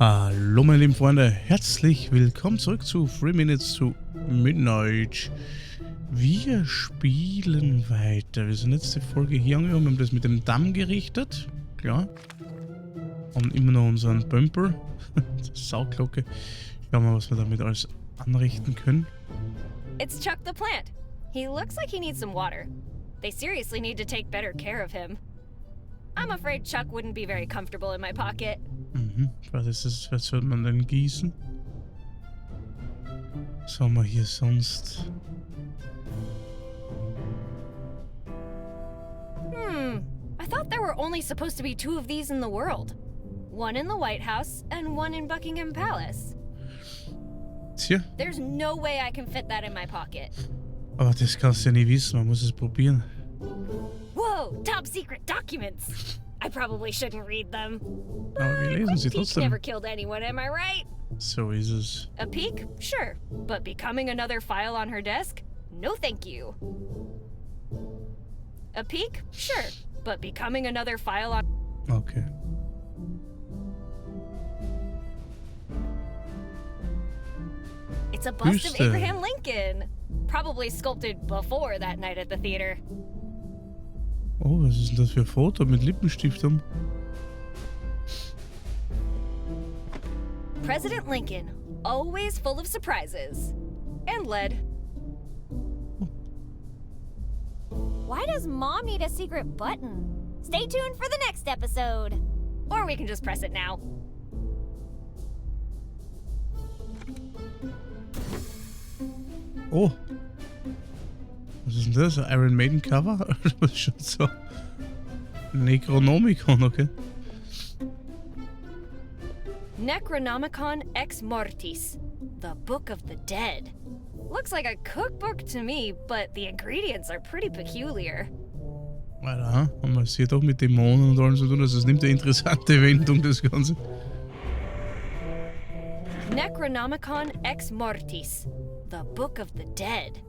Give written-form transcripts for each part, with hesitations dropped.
Hallo meine lieben Freunde, herzlich willkommen zurück zu 3 Minutes to Midnight. Wir spielen weiter. Wir sind letzte Folge hier angekommen, haben das mit dem Damm gerichtet. Klar. Und immer noch unseren Bumper. Sauglocke. Schauen wir mal, was wir damit alles anrichten können. It's Chuck the plant. He looks like he needs some water. They seriously need to take better care of him. I'm afraid Chuck wouldn't be very comfortable in my pocket. Was ist das? Was soll man denn gießen? Was haben wir hier sonst? I thought there were only supposed to be 2 of these in the world. One in the White House and one in Buckingham Palace. Tja. There's no way I can fit that in my pocket. Aber das kannst du ja nie wissen, man muss es probieren. Whoa, top secret documents. I probably shouldn't read them. Aber wir lesen sie Peek trotzdem. never killed anyone, am I right? So ist es. A peek? Sure. But becoming another file on her desk? No thank you. A peek? Sure. But becoming another file on... Okay. It's a bust of Büste. Abraham Lincoln. Probably sculpted before that night at the theater. Oh, was ist denn das für ein Foto mit Lippenstift um? President Lincoln, always full of surprises. And lead. Why does Mom need a secret button? Stay tuned for the next episode. Or we can just press it now. Oh. Was ist denn das? Ein Iron Maiden Cover? Das ist schon so. Necronomicon, okay. Necronomicon Ex Mortis, the Book of the Dead. Looks like a cookbook to me, but the ingredients are pretty peculiar. Alter, haben wir es hier doch mit Dämonen und allem zu tun. Das nimmt eine interessante Wendung, das Ganze. Necronomicon Ex Mortis, the Book of the Dead.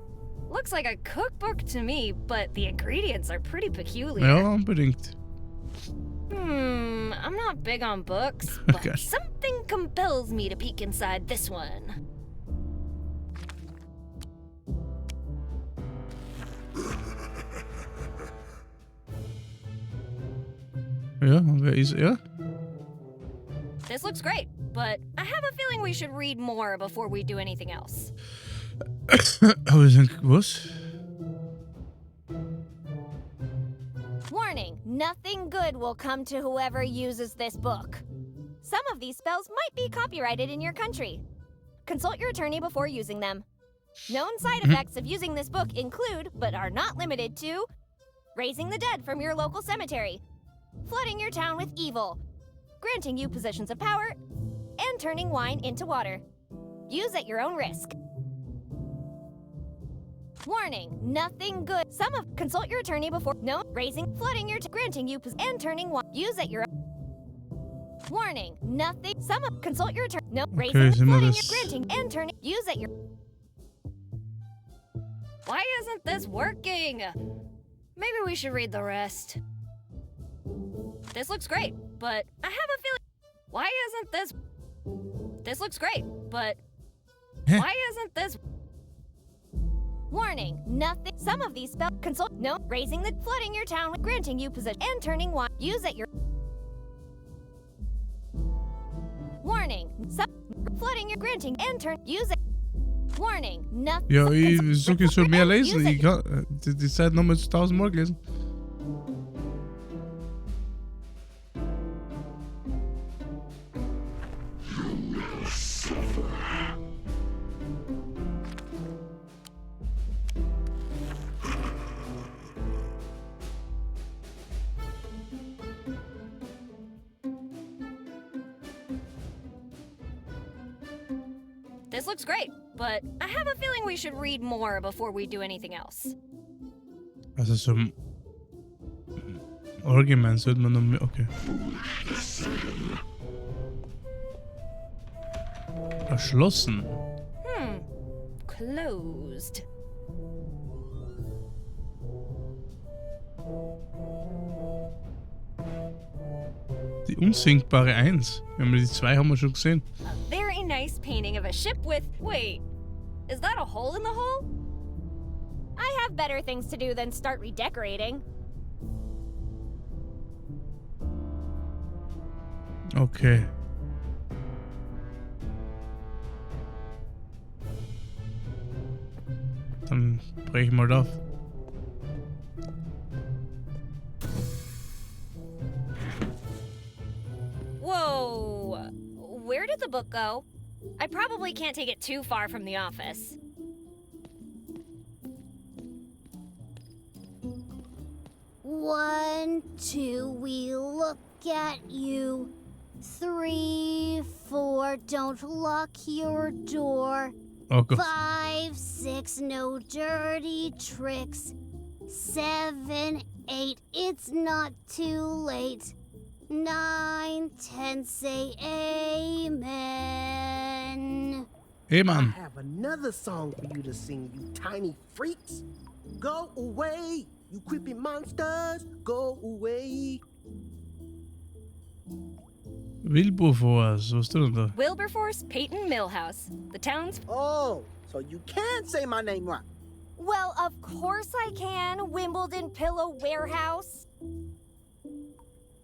Looks like a cookbook to me, but the ingredients are pretty peculiar. Ja, unbedingt. I'm not big on books, but Okay. something compels me to peek inside this one. Ja, und wer ist er? This looks great, but I have a feeling we should read more before we do anything else. Aber ich denke, was? Warning, nothing good will come to whoever uses this book. Some of these spells might be copyrighted in your country. Consult your attorney before using them. Known side effects of using this book include, but are not limited to, raising the dead from your local cemetery, flooding your town with evil, granting you positions of power, and turning wine into water. Use at your own risk. Warning, nothing good. Consult your attorney before raising, flooding your granting you and turning wine. Use at your own. Warning, nothing. Consult your attorney. Raising, flooding your granting and turning. Use at your. Why isn't this working? Maybe we should read the rest. This looks great, but I have a feeling. Why isn't this? This looks great, but why isn't this? Warning, nothing. Some of these spells raising the flooding your town with granting you position and turning wine. Use at your. Warning, flooding your granting and turn. Use it. Warning, nothing. Ja, ich sag, ich soll mehr lesen. Ich kann die Zeit nochmal 1000-mal gelesen. This looks great, but I have a feeling we should read more before we do anything else. Also so allgemein sollte man noch mehr. Okay. Erschlossen. Closed. Die unsinkbare Eins. Die 2 haben wir schon gesehen. A very nice painting of a ship with... Wait, is that a hole in the hull? I have better things to do than start redecorating. Okay. Dann breche ich mal auf. Whoa! Where did the book go? I probably can't take it too far from the office. One, two, we look at you. 3, 4, don't lock your door. Oh Gott. 5, 6, no dirty tricks. 7, 8, it's not too late. 9, 10, say amen. Hey I Mann. have another song for you to sing, you tiny freaks. Go away, you creepy monsters, go away. Wilberforce, was du denn da? Wilberforce Peyton Millhouse. The town's... Oh, so you can say my name right. Well, of course I can, Wimbledon Pillow Warehouse.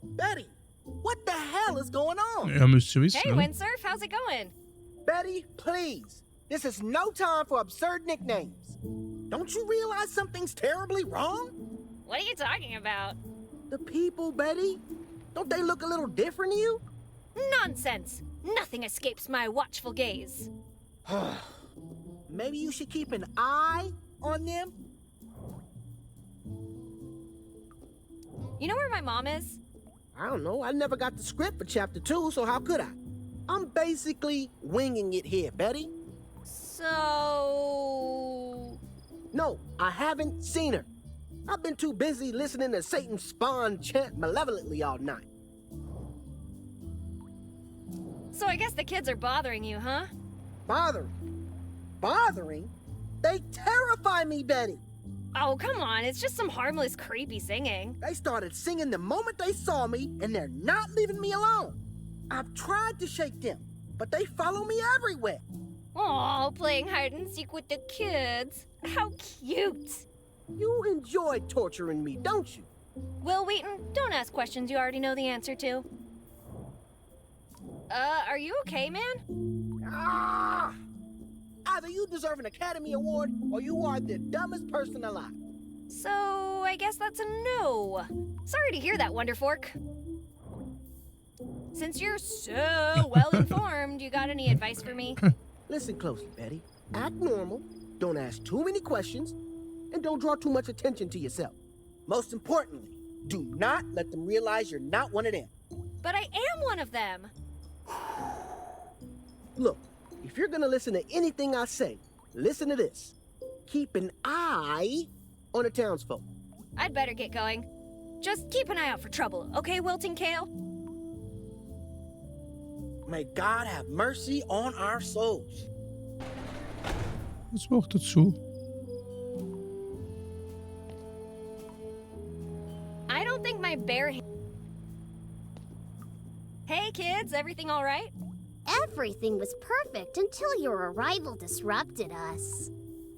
Betty, what the hell is going on? Ja, müsst ihr wissen, Hey, oder? Windsurf, how's it going? Betty, please. This is no time for absurd nicknames. Don't you realize something's terribly wrong? What are you talking about? The people, Betty, don't they look a little different to you? Nonsense! Nothing escapes my watchful gaze. Maybe you should keep an eye on them? You know where my mom is? I don't know. I never got the script for chapter 2, so how could I? I'm basically winging it here, Betty. So... No, I haven't seen her. I've been too busy listening to Satan's spawn chant malevolently all night. So I guess the kids are bothering you, huh? Bothering? Bothering? They terrify me, Betty. Oh, come on, it's just some harmless, creepy singing. They started singing the moment they saw me, and they're not leaving me alone. I've tried to shake them, but they follow me everywhere. Aw, playing hide and seek with the kids. How cute. You enjoy torturing me, don't you? Will Wheaton, don't ask questions you already know the answer to. Are you okay, man? Ah! Either you deserve an Academy Award, or you are the dumbest person alive. So, I guess that's a no. Sorry to hear that, Wonderfork. Since you're so well informed, you got any advice for me? Listen closely, Betty. Act normal, don't ask too many questions, and don't draw too much attention to yourself. Most importantly, do not let them realize you're not one of them. But I am one of them. Look, if you're gonna listen to anything I say, listen to this. Keep an eye on the townsfolk. I'd better get going. Just keep an eye out for trouble, okay, Wilting Kale? May God have mercy on our souls. Was macht dazu? I don't think my bare... Hey, kids, everything all right? Everything was perfect until your arrival disrupted us.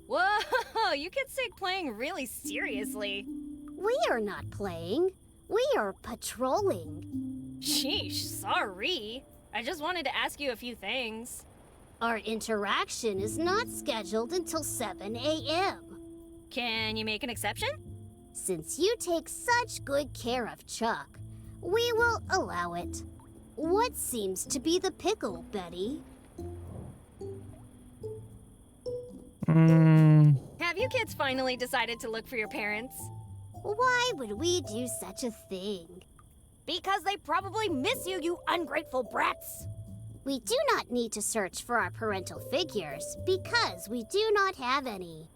Whoa, you kids take playing really seriously. We are not playing. We are patrolling. Sheesh, sorry. I just wanted to ask you a few things. Our interaction is not scheduled until 7 a.m. Can you make an exception? Since you take such good care of Chuck, we will allow it. What seems to be the pickle, Betty? Have you kids finally decided to look for your parents? Why would we do such a thing? Because they probably miss you, you ungrateful brats! We do not need to search for our parental figures because we do not have any.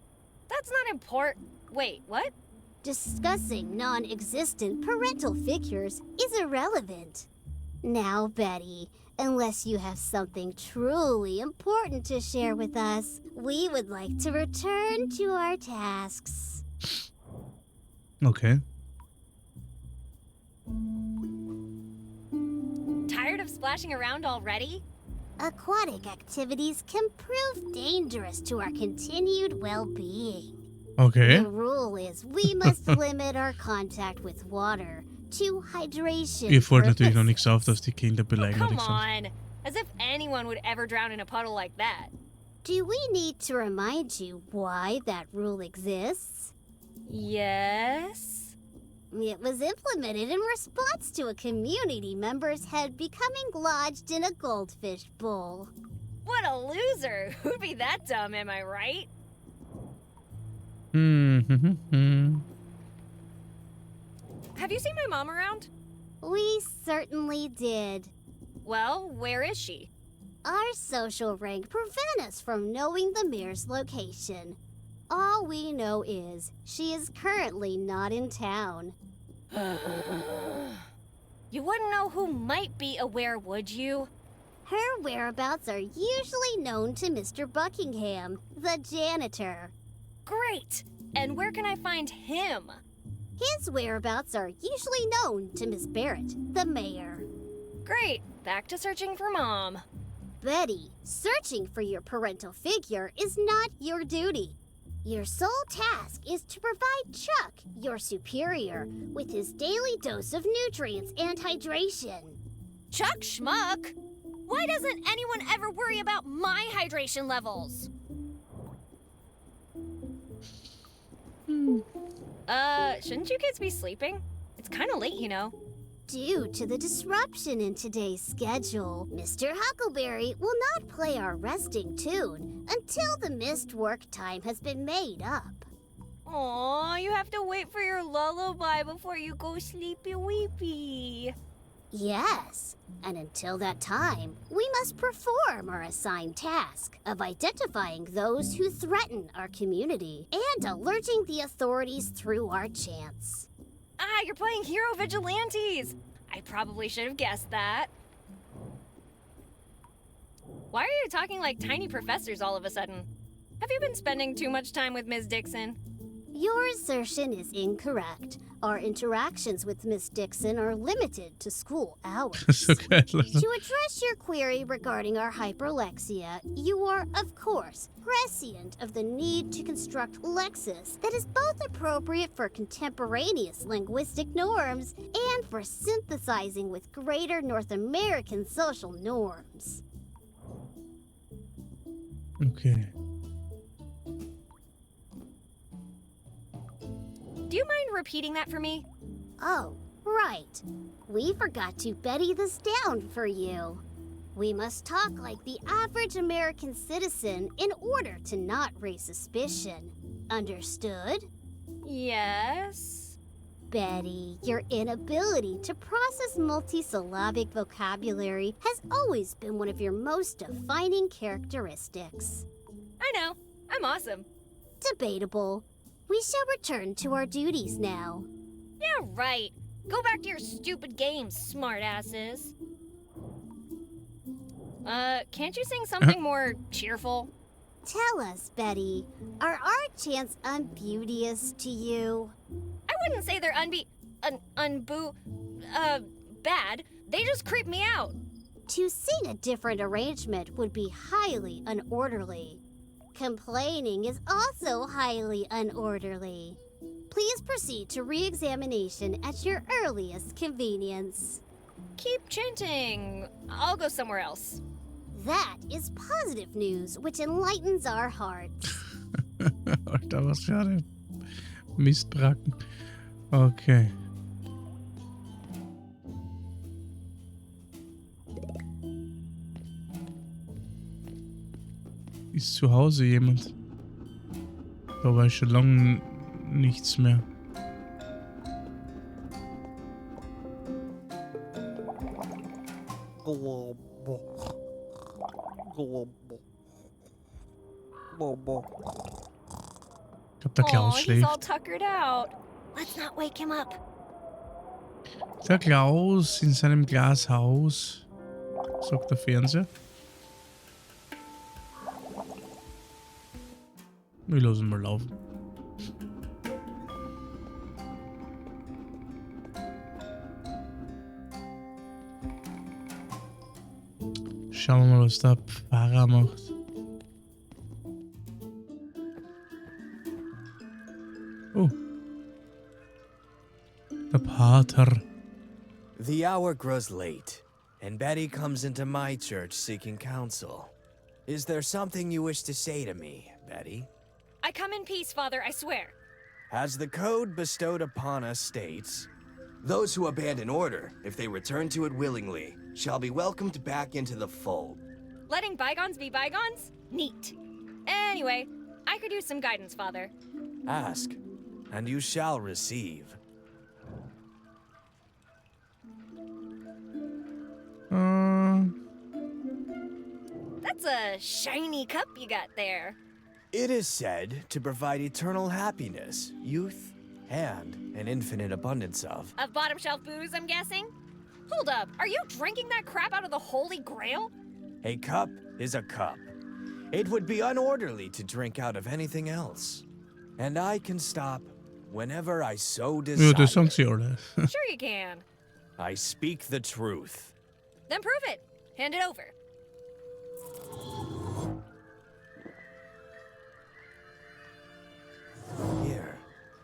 That's not important. Wait, what? Discussing non-existent parental figures is irrelevant. Now, Betty, unless you have something truly important to share with us, we would like to return to our tasks. Okay. of splashing around already? Aquatic activities can prove dangerous to our continued well-being. Okay. The rule is we must limit our contact with water to hydration. Ihr folgt natürlich noch purposes. nichts auf, dass die Kinder Come beleidigt sind. on. As if anyone would ever drown in a puddle like that. Do we need to remind you why that rule exists? Yes? It was implemented in response to a community member's head becoming lodged in a goldfish bowl. What a loser. Who'd be that dumb, am I right? Have you seen my mom around? We certainly did. Well, where is she? Our social rank prevent us from knowing the mayor's location. All we know is she is currently not in town. You wouldn't know who might be aware, would you? Her whereabouts are usually known to Mr. Buckingham, the janitor. Great! And where can I find him? His whereabouts are usually known to Miss Barrett, the mayor. Great! Back to searching for Mom. Betty, searching for your parental figure is not your duty. Your sole task is to provide Chuck, your superior, with his daily dose of nutrients and hydration. Chuck Schmuck? Why doesn't anyone ever worry about my hydration levels? Shouldn't you kids be sleeping? It's kinda late, you know. Due to the disruption in today's schedule, Mr. Huckleberry will not play our resting tune until the missed work time has been made up. Aw, you have to wait for your lullaby before you go sleepy weepy. Yes, and until that time, we must perform our assigned task of identifying those who threaten our community and alerting the authorities through our chants. Ah, you're playing hero vigilantes! I probably should have guessed that. Why are you talking like tiny professors all of a sudden? Have you been spending too much time with Ms. Dixon? Your assertion is incorrect. Our interactions with Miss Dixon are limited to school hours. So geil. To address your query regarding our hyperlexia, you are, of course, prescient of the need to construct lexis that is both appropriate for contemporaneous linguistic norms and for synthesizing with greater North American social norms. Okay. Do you mind repeating that for me? Oh, right. We forgot to Betty this down for you. We must talk like the average American citizen in order to not raise suspicion. Understood? Yes. Betty, your inability to process multisyllabic vocabulary has always been one of your most defining characteristics. I know. I'm awesome. Debatable. We shall return to our duties now. Yeah, right. Go back to your stupid games, smartasses. Can't you sing something more cheerful? Tell us, Betty, are our chants unbeauteous to you? I wouldn't say they're bad. They just creep me out. To sing a different arrangement would be highly unorderly. Complaining is also highly unorderly. Please proceed to re-examination at your earliest convenience. Keep chanting. I'll go somewhere else. That is positive news, which enlightens our hearts. Alter, was für eine Mistbracken. Okay. Ist zu Hause jemand? Da war schon lange nichts mehr. Ich glaube, der Klaus He's all schläft. tuckered out. Let's not wake him up. Der Klaus in seinem Glashaus, sagt der Fernseher. Wir lassen mal laufen. Schauen wir mal, was der Pfarrer macht. Oh. Der Pater. The hour grows late, and Betty comes into my church seeking counsel. Is there something you wish to say to me, Betty? I come in peace, Father, I swear. As the code bestowed upon us states, those who abandon order, if they return to it willingly, shall be welcomed back into the fold. Letting bygones be bygones? Neat. Anyway, I could use some guidance, Father. Ask, and you shall receive. That's a shiny cup you got there. It is said to provide eternal happiness, youth, and an infinite abundance of. Of bottom shelf booze, I'm guessing? Hold up, are you drinking that crap out of the Holy Grail? A cup is a cup. It would be unorderly to drink out of anything else. And I can stop whenever I so desire. Ja, det sagt sie alle. Sure you can. I speak the truth. Then prove it. Hand it over. Here,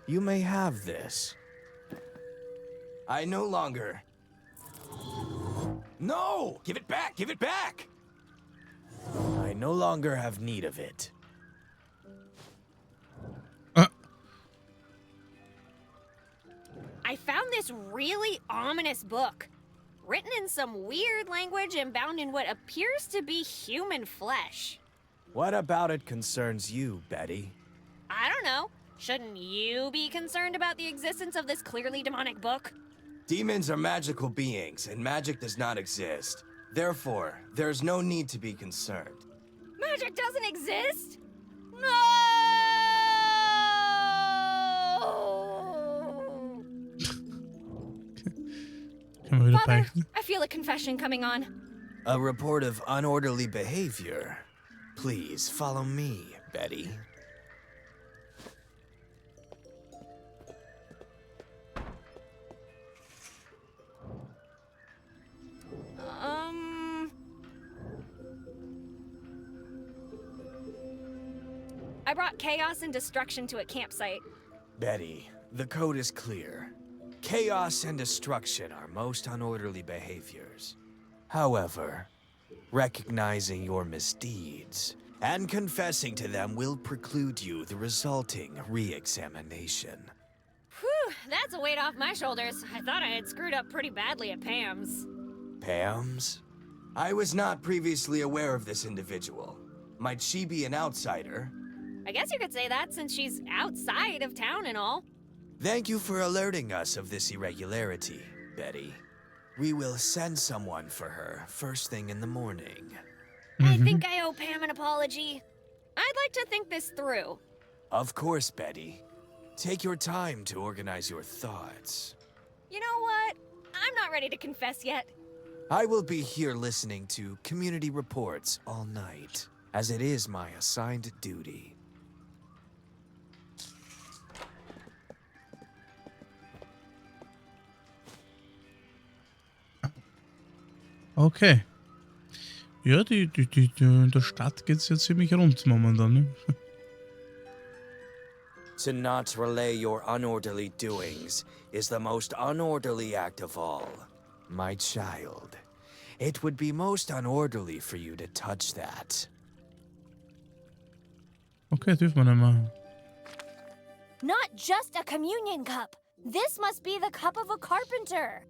you may have this. I no longer... No! Give it back! Give it back! I no longer have need of it. I found this really ominous book. Written in some weird language and bound in what appears to be human flesh. What about it concerns you, Betty? I don't know. Shouldn't you be concerned about the existence of this clearly demonic book? Demons are magical beings, and magic does not exist. Therefore, there's no need to be concerned. Magic doesn't exist? No! Können wir wieder Father, beichten? I feel a confession coming on. A report of unorderly behavior. Please follow me, Betty. I brought chaos and destruction to a campsite. Betty, the code is clear. Chaos and destruction are most unorderly behaviors. However, recognizing your misdeeds and confessing to them will preclude you the resulting re-examination. Whew, that's a weight off my shoulders. I thought I had screwed up pretty badly at Pam's. Pam's? I was not previously aware of this individual. Might she be an outsider? I guess you could say that since she's outside of town and all. Thank you for alerting us of this irregularity, Betty. We will send someone for her first thing in the morning. I think I owe Pam an apology. I'd like to think this through. Of course, Betty. Take your time to organize your thoughts. You know what? I'm not ready to confess yet. I will be here listening to community reports all night, as it is my assigned duty. Okay. Ja, in der Stadt geht's ja ziemlich rund momentan, ne? To not relay your unorderly doings is the most unorderly act of all. My child, it would be most unorderly for you to touch that. Okay, dürfen wir nicht mehr. Not just a communion cup. This must be the cup of a carpenter.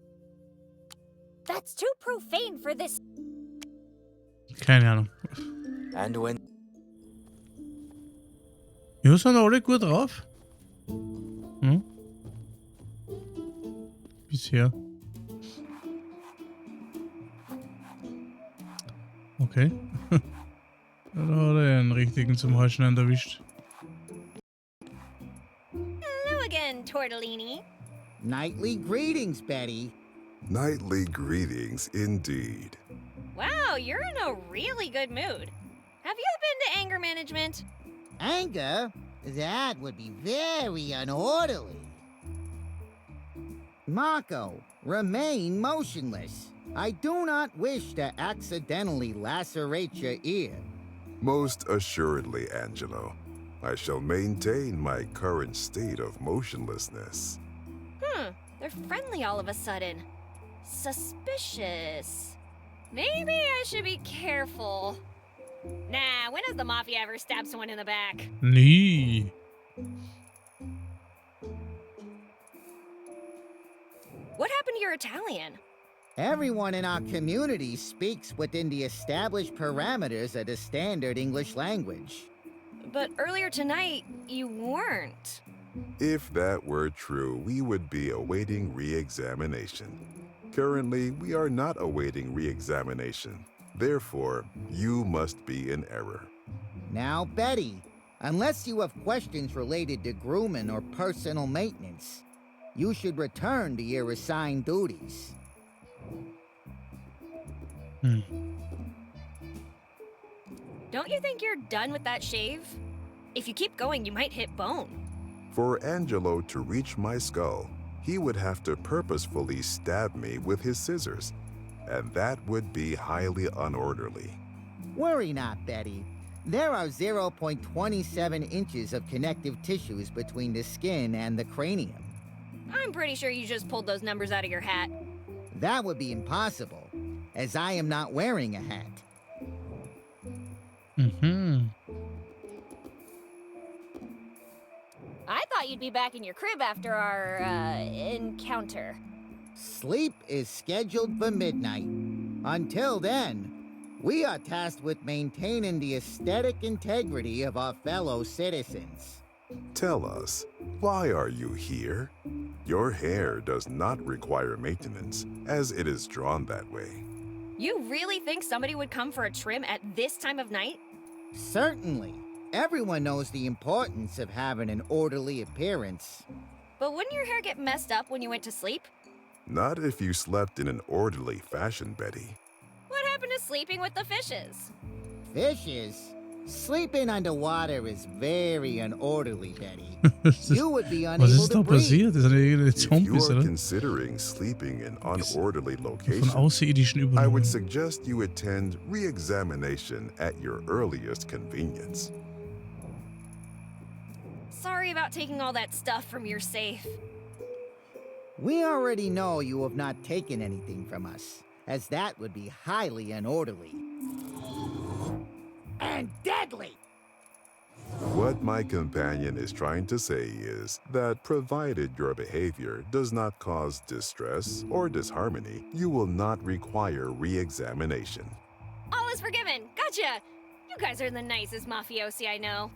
That's too profane for this. Keine Ahnung. And when Ja, sind alle gut drauf. Hm? Bisher. Okay. Da hat er einen richtigen zum Haarschneiden erwischt. Hello again, Tortellini. Nightly greetings, Betty. Nightly greetings, indeed. Wow, you're in a really good mood. Have you been to anger management? Anger? That would be very unorderly. Marco, remain motionless. I do not wish to accidentally lacerate your ear. Most assuredly, Angelo. I shall maintain my current state of motionlessness. They're friendly all of a sudden. Suspicious. Maybe I should be careful. Nah, when has the Mafia ever stabbed someone in the back? Nee. What happened to your Italian? Everyone in our community speaks within the established parameters of the standard English language. But earlier tonight, you weren't. If that were true, we would be awaiting re-examination. Currently, we are not awaiting re-examination. Therefore, you must be in error. Now, Betty, unless you have questions related to grooming or personal maintenance, you should return to your assigned duties. Don't you think you're done with that shave? If you keep going, you might hit bone. For Angelo to reach my skull, he would have to purposefully stab me with his scissors, and that would be highly unorderly. Worry not, Betty. There are 0.27 inches of connective tissues between the skin and the cranium. I'm pretty sure you just pulled those numbers out of your hat. That would be impossible, as I am not wearing a hat. I thought you'd be back in your crib after our, encounter. Sleep is scheduled for midnight. Until then, we are tasked with maintaining the aesthetic integrity of our fellow citizens. Tell us, why are you here? Your hair does not require maintenance, as it is drawn that way. You really think somebody would come for a trim at this time of night? Certainly. Everyone knows the importance of having an orderly appearance. But wouldn't your hair get messed up when you went to sleep? Not if you slept in an orderly fashion, Betty. What happened to sleeping with the fishes? Fishes? Sleeping underwater is very unorderly, Betty. You would be Was unable ist to da breathe. passiert? Das sind ja If you Zombies, are oder? considering sleeping in unorderly Von locations, Außerirdischen I übernommen. would suggest you attend re-examination at your earliest convenience. Sorry about taking all that stuff from your safe. We already know you have not taken anything from us, as that would be highly unorderly. And deadly! What my companion is trying to say is that provided your behavior does not cause distress or disharmony, you will not require re-examination. All is forgiven. Gotcha. You guys are the nicest mafiosi I know.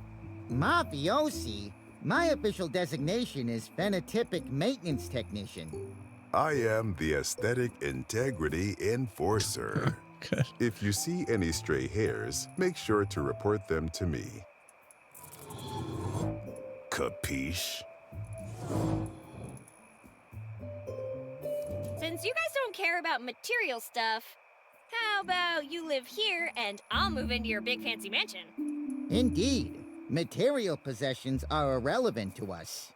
Mafiosi? My official designation is phenotypic maintenance technician. I am the aesthetic integrity enforcer. Okay. If you see any stray hairs, make sure to report them to me. Capiche? Since you guys don't care about material stuff, how about you live here and I'll move into your big fancy mansion? Indeed, material possessions are irrelevant to us.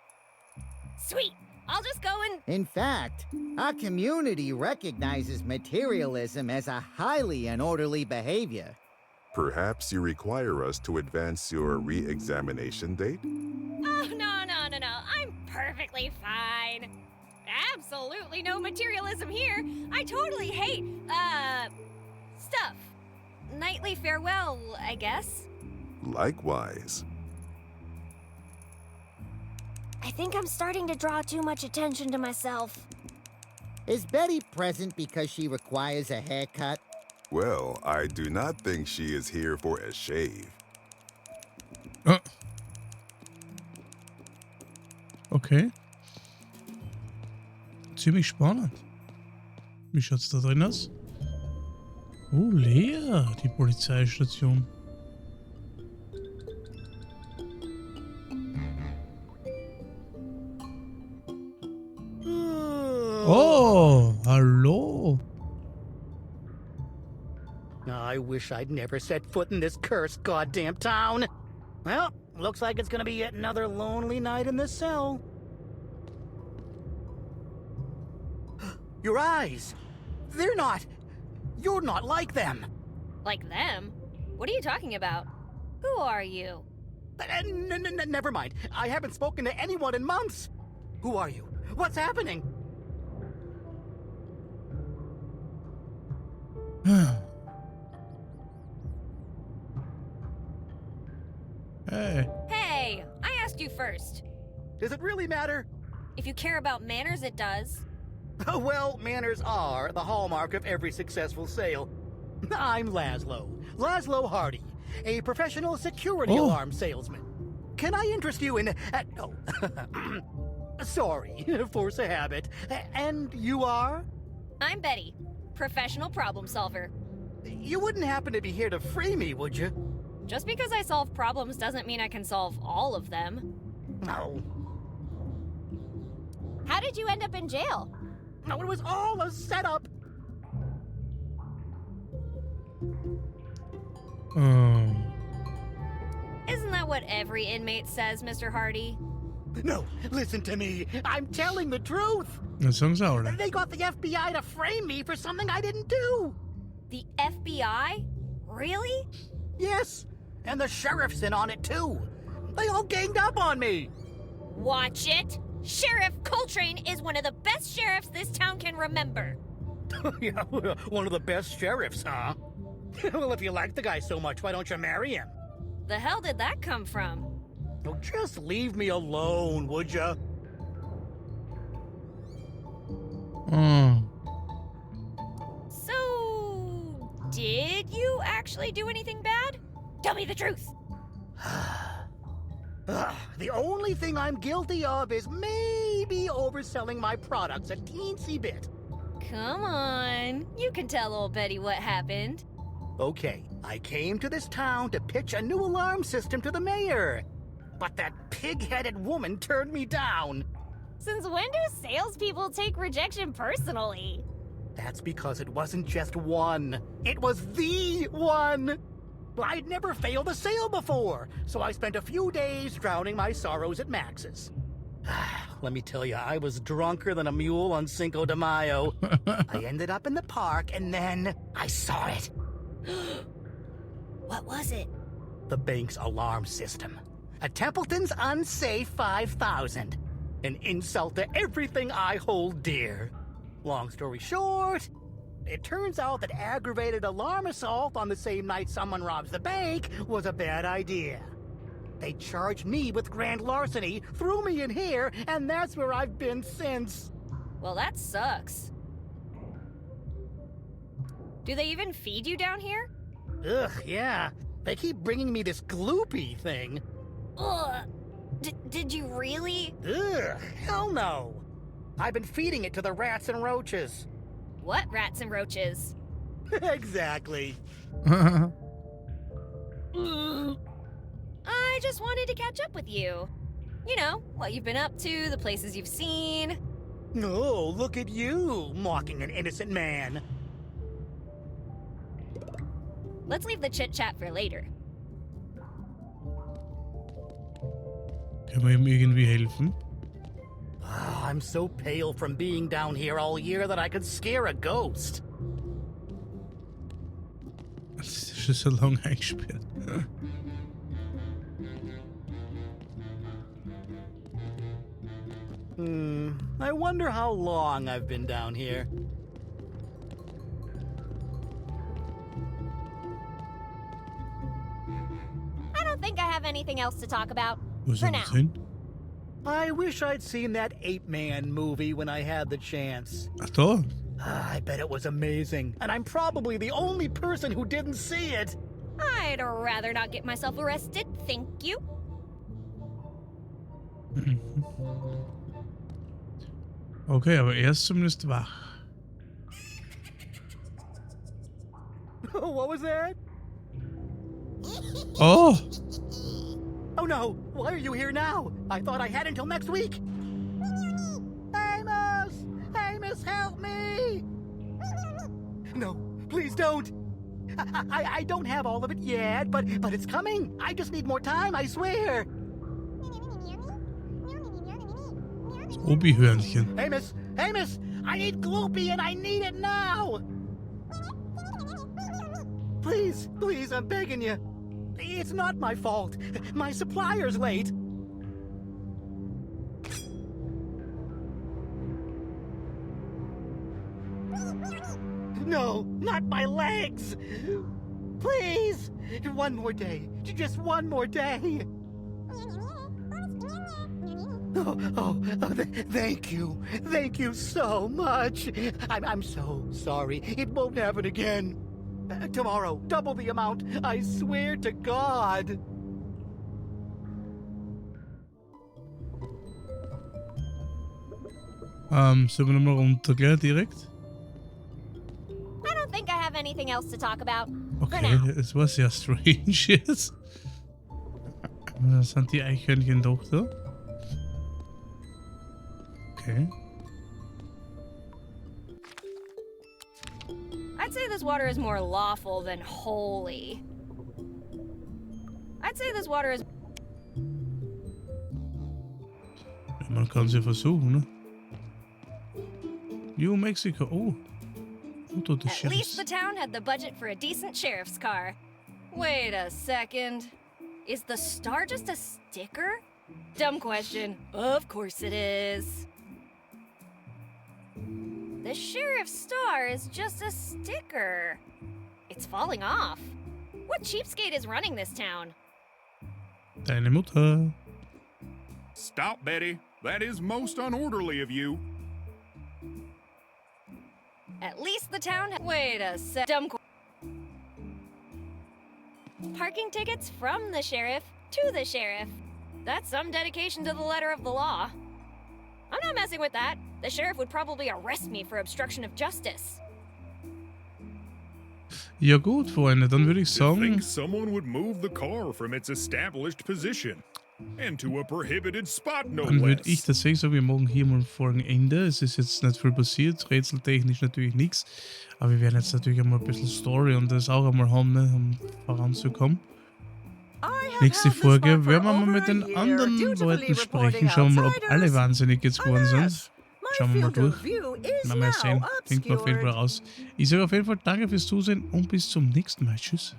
Sweet. I'll just go and... In fact, our community recognizes materialism as a highly unorderly behavior. Perhaps you require us to advance your re-examination date? Oh, no. I'm perfectly fine. Absolutely no materialism here. I totally hate, stuff. Nightly farewell, I guess. Likewise. I think I'm starting to draw too much attention to myself. Is Betty present because she requires a haircut? Well, I do not think she is here for a shave. Okay. Ziemlich spannend. Wie schaut's da drin aus? Oh, leer, die Polizeistation. Oh, hallo. I wish I'd never set foot in this cursed goddamn town. Well, looks like it's gonna be yet another lonely night in the cell. Your eyes! They're not. You're not like them. Like them? What are you talking about? Who are you? Never mind. I haven't spoken to anyone in months. Who are you? What's happening? Hey. Hey, I asked you first. Does it really matter? If you care about manners, it does. Well, manners are the hallmark of every successful sale. I'm Laszlo Hardy, a professional security alarm salesman. Can I interest you in... oh, sorry, force of habit. And you are? I'm Betty, professional problem solver. You wouldn't happen to be here to free me, would you? Just because I solve problems doesn't mean I can solve all of them. No. How did you end up in jail? No, it was all a setup. Isn't that what every inmate says, Mr. Hardy? No, listen to me. I'm telling the truth. Det sångs ahora. They got the FBI to frame me for something I didn't do. The FBI? Really? Yes, and the sheriff's in on it too. They all ganged up on me. Watch it. Sheriff Coltrane is one of the best sheriffs this town can remember. Yeah, one of the best sheriffs, huh? Well, if you like the guy so much, why don't you marry him? The hell did that come from? Oh, just leave me alone, would ya? So, did you actually do anything bad? Tell me the truth. The only thing I'm guilty of is maybe overselling my products a teensy bit. Come on. You can tell old Betty what happened. Okay, I came to this town to pitch a new alarm system to the mayor. But that pig-headed woman turned me down. Since when do salespeople take rejection personally? That's because it wasn't just one. It was the one. I'd never failed a sale before, so I spent a few days drowning my sorrows at Max's. Let me tell you, I was drunker than a mule on Cinco de Mayo. I ended up in the park, and then I saw it. What was it? The bank's alarm system. A Templeton's Unsafe 5000. An insult to everything I hold dear. Long story short, it turns out that aggravated alarm assault on the same night someone robs the bank was a bad idea. They charged me with grand larceny, threw me in here, and that's where I've been since. Well, that sucks. Do they even feed you down here? Ugh, yeah. They keep bringing me this gloopy thing. Ugh. Did you really? Ugh, hell no. I've been feeding it to the rats and roaches. What rats and roaches? Exactly. I just wanted to catch up with you. You know, what you've been up to, the places you've seen. Oh, look at you, mocking an innocent man. Let's leave the chit-chat for later. Kann man ihm irgendwie helfen? Oh, I'm so pale from being down here all year that I could scare a ghost. Das ist schon so lange eingesperrt. I wonder how long I've been down here. I don't think I have anything else to talk about. Was For er now. noch hin? I wish I'd seen that Ape Man movie when I had the chance. Ach da. I bet it was amazing, and I'm probably the only person who didn't see it. I'd rather not get myself arrested, thank you. Okay, aber er ist zumindest wach. What was that? Oh! Oh no, why are you here now? I thought I had until next week. Amos! Amos, help me! No, please don't. I don't have all of it yet, but it's coming. I just need more time, I swear. Das Obi-Hörnchen. Amos! Amos! I need Gloopy and I need it now! Please, please, I'm begging you. It's not my fault. My supplier's late. No, not my legs! Please! One more day. Just one more day. Thank you. Thank you so much. I'm so sorry. It won't happen again. Tomorrow, double the amount. I swear to God. Sollen wir nochmal runter, gell, direkt? I don't think I have anything else to talk about. For Okay, now. es war sehr strange jetzt. Da sind die Eichhörnchen doch da. Okay. I'd say this water is more lawful than holy. I'd say this water is... Ja, man kann es ja versuchen, ne? New Mexico. Oh. Auto des At least Sheriffs. the town had the budget for a decent sheriff's car. Wait a second. Is the star just a sticker? Dumb question. Of course it is. The sheriff's star is just a sticker. It's falling off. What cheapskate is running this town? Deine Mutter. Stop, Betty. That is most unorderly of you. At least the town... Wait a sec... Dumb... Parking tickets from the sheriff to the sheriff. That's some dedication to the letter of the law. I'm not messing with that. The sheriff would probably arrest me for obstruction of justice. Ja gut, Freunde, dann würde ich To sagen... think someone would move the car from its established position and to a prohibited spot, no Dann würde ich less. tatsächlich sagen, wir machen hier mal Folgenende. Es ist jetzt nicht viel passiert, rätseltechnisch natürlich nichts. Aber wir werden jetzt natürlich einmal ein bisschen Story und das auch einmal haben, ne, um voranzukommen. Nächste Folge werden wir mal mit den anderen Leuten sprechen. Schauen wir mal, ob alle wahnsinnig jetzt geworden sind. Schauen wir mal durch. Mal sehen. Klingt mir auf jeden Fall raus. Ich sage auf jeden Fall danke fürs Zusehen und bis zum nächsten Mal. Tschüss.